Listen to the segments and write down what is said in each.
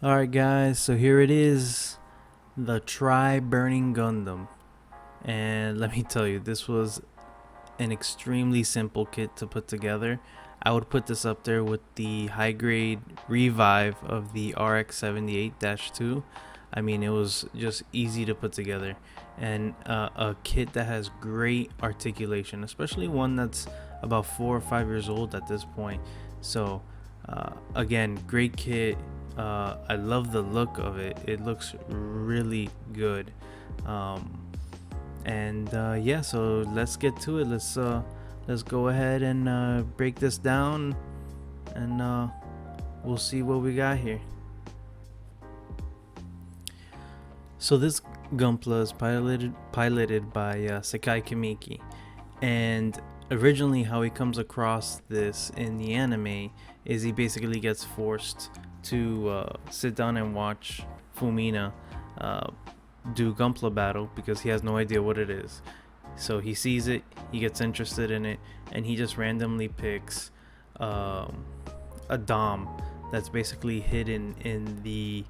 Alright guys, so here it is, the Try Burning Gundam. And let me tell you, this was an extremely simple kit to put together. I would put this up there with the high grade revive of the RX-78-2. I mean, it was just easy to put together. And a kit that has great articulation, especially one that's about 4 or 5 years old at this point. So, again, great kit. I love the look of it. It looks really good. Yeah, so let's get to it. Let's go ahead and break this down, and we'll see what we got here. So this Gunpla is piloted by Sakai Kamiki, and originally how he comes across this in the anime is he basically gets forced to sit down and watch Fumina do Gunpla battle because he has no idea what it is. So he sees it, he gets interested in it, and he just randomly picks a Dom that's basically hidden in the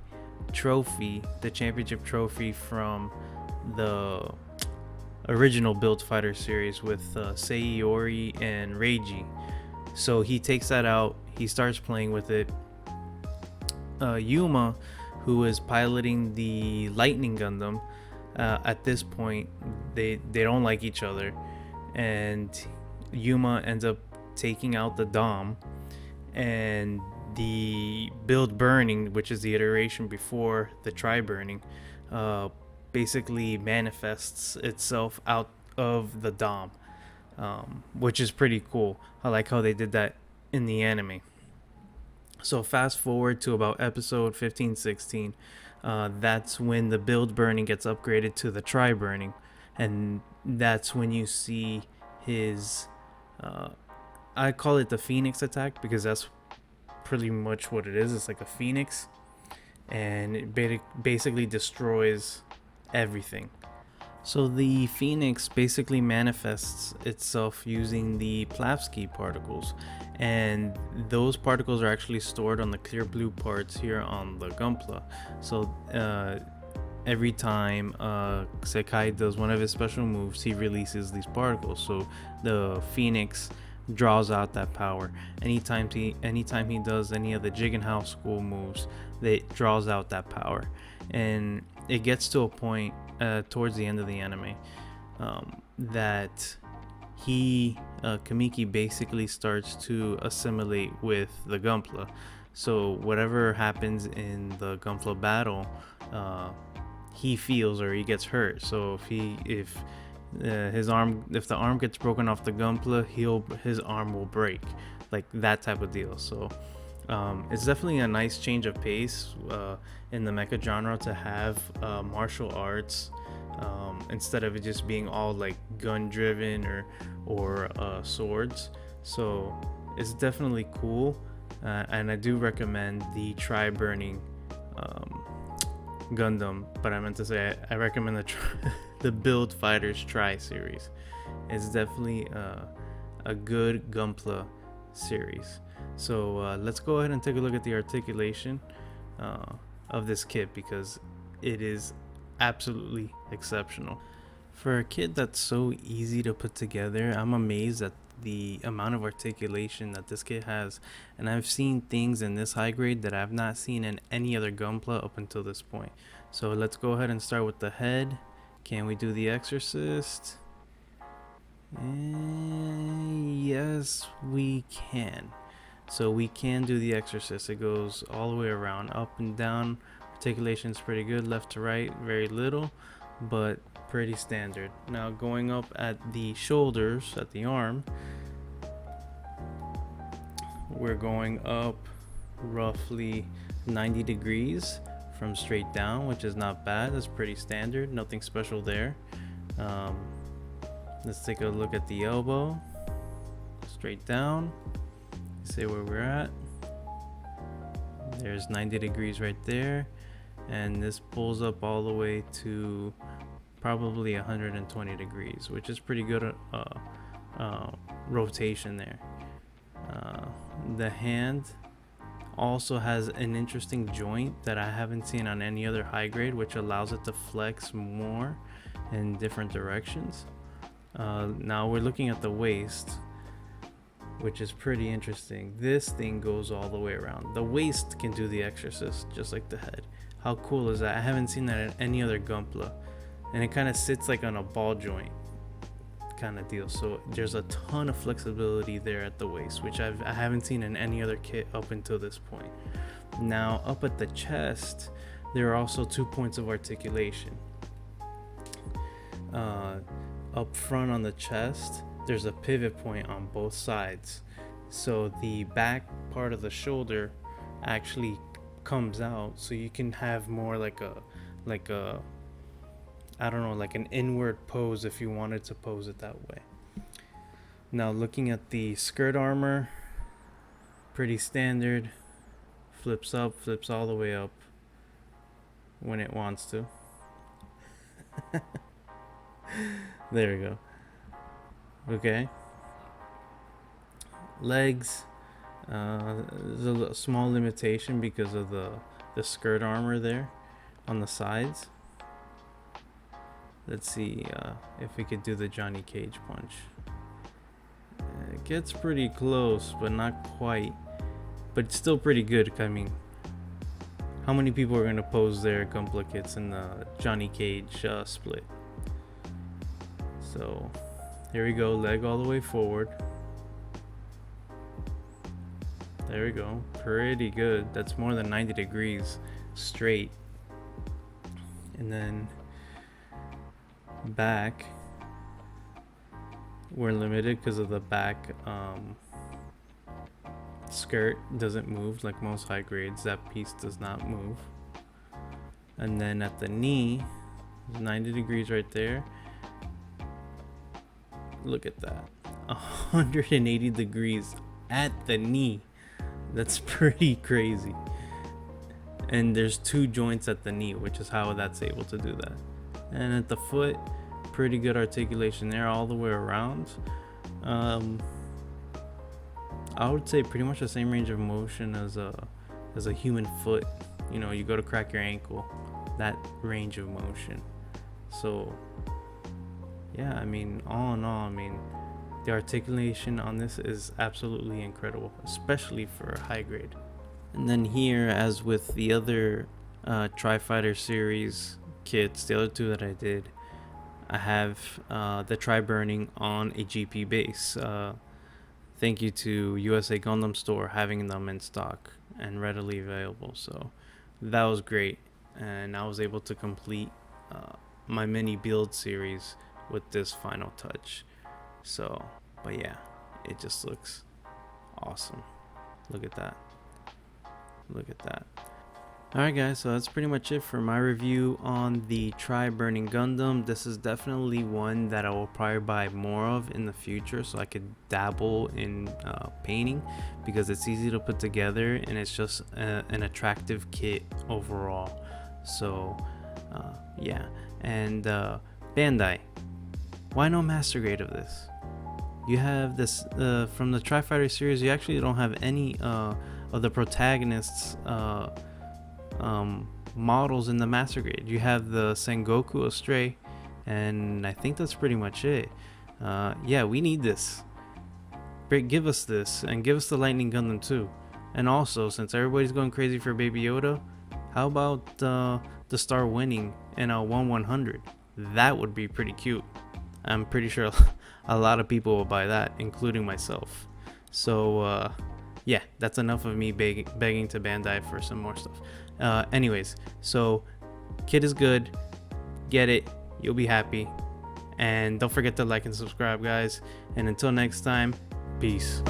trophy, the championship trophy from the original Build Fighter series with Sayori and Reiji. So he takes that out, he starts playing with it. Yuma, who is piloting the Lightning Gundam, at this point they don't like each other, and Yuma ends up taking out the Dom, and the Build Burning, which is the iteration before the Try Burning, basically manifests itself out of the Dom, which is pretty cool. I like how they did that in the anime. So fast forward to about episode 15-16. That's when the Build Burning gets upgraded to the Try Burning, and that's when you see his I call it the Phoenix attack because that's pretty much what it is. It's like a phoenix, and it basically destroys everything. So the Phoenix basically manifests itself using the Plavsky particles, and those particles are actually stored on the clear blue parts here on the Gunpla. So every time Sakai does one of his special moves, he releases these particles. So the Phoenix draws out that power. Anytime he does any of the Jigenhouse school moves, it draws out that power. And it gets to a point towards the end of the anime that Kamiki basically starts to assimilate with the Gunpla. So whatever happens in the Gunpla battle, he feels, or he gets hurt. So if the arm gets broken off the Gunpla, his arm will break, like that type of deal. So it's definitely a nice change of pace in the mecha genre to have martial arts instead of it just being all like gun driven or swords. So it's definitely cool, and I do recommend the Try Burning Gundam, but I meant to say I recommend the Build Fighters Try series. It's definitely a good Gunpla series. So let's go ahead and take a look at the articulation of this kit because it is absolutely exceptional. For a kit that's so easy to put together, I'm amazed at the amount of articulation that this kit has, and I've seen things in this high grade that I've not seen in any other Gunpla up until this point. So let's go ahead and start with the head. Can we do the Exorcist? Yes, we can. So we can do the Exorcist. It goes all the way around, up and down. Articulation is pretty good, left to right, very little, but pretty standard. Now going up at the shoulders, at the arm, we're going up roughly 90 degrees from straight down, which is not bad. That's pretty standard, nothing special there. Let's take a look at the elbow. Straight down, see where we're at. There's 90 degrees right there, and this pulls up all the way to probably 120 degrees, which is pretty good rotation there. The hand Also has an interesting joint that I haven't seen on any other high grade, which allows it to flex more in different directions. Now we're looking at the waist, which is pretty interesting. This thing goes all the way around. The waist can do the exorcist just like the head. How cool is that? I haven't seen that in any other Gunpla, and it kind of sits like on a ball joint kind of deal. So there's a ton of flexibility there at the waist, which I haven't seen in any other kit up until this point. Now up at the chest, there are also 2 points of articulation. Up front on the chest, there's a pivot point on both sides, so the back part of the shoulder actually comes out, so you can have more like a I don't know, like an inward pose if you wanted to pose it that way. Now looking at the skirt armor, pretty standard. Flips up, flips all the way up when it wants to. There we go. Okay. Legs, there's a small limitation because of the skirt armor there on the sides. Let's see if we could do the Johnny Cage punch. It gets pretty close, but not quite. But it's still pretty good. I mean, how many people are going to pose their Gunpla kits in the Johnny Cage split? So, here we go. Leg all the way forward. There we go. Pretty good. That's more than 90 degrees straight. And then back, we're limited because of the back skirt doesn't move like most high grades. That piece does not move. And then at the knee, 90 degrees right there. Look at that, 180 degrees at the knee. That's pretty crazy. And there's 2 joints at the knee, which is how that's able to do that. And at the foot, pretty good articulation there all the way around. I would say pretty much the same range of motion as a human foot. You know, you go to crack your ankle, that range of motion. So yeah, I mean, all in all, I mean, the articulation on this is absolutely incredible, especially for a high grade. And then here, as with the other Try Fighter series kits, the other 2 that I did, I have the Try Burning on a GP base. Thank you to USA Gundam Store having them in stock and readily available. So that was great, and I was able to complete my mini build series with this final touch. So, but yeah, it just looks awesome. Look at that. Look at that. Alright guys, so that's pretty much it for my review on the Try Burning Gundam. This is definitely one that I will probably buy more of in the future, so I could dabble in painting, because it's easy to put together and it's just an attractive kit overall. So yeah, and Bandai, why no master grade of this? You have this from the Try Fighter series. You actually don't have any of the protagonists models in the master grade. You have the Sengoku Astray, and I think that's pretty much it. Yeah, we need this. Give us this, and give us the Lightning Gundam too. And also, since everybody's going crazy for Baby Yoda, how about the star winning in a 1/100? That would be pretty cute. I'm pretty sure a lot of people will buy that, including myself. So yeah, that's enough of me begging to Bandai for some more stuff. Anyways, so kit is good. Get it. You'll be happy. And don't forget to like and subscribe, guys. And until next time, peace.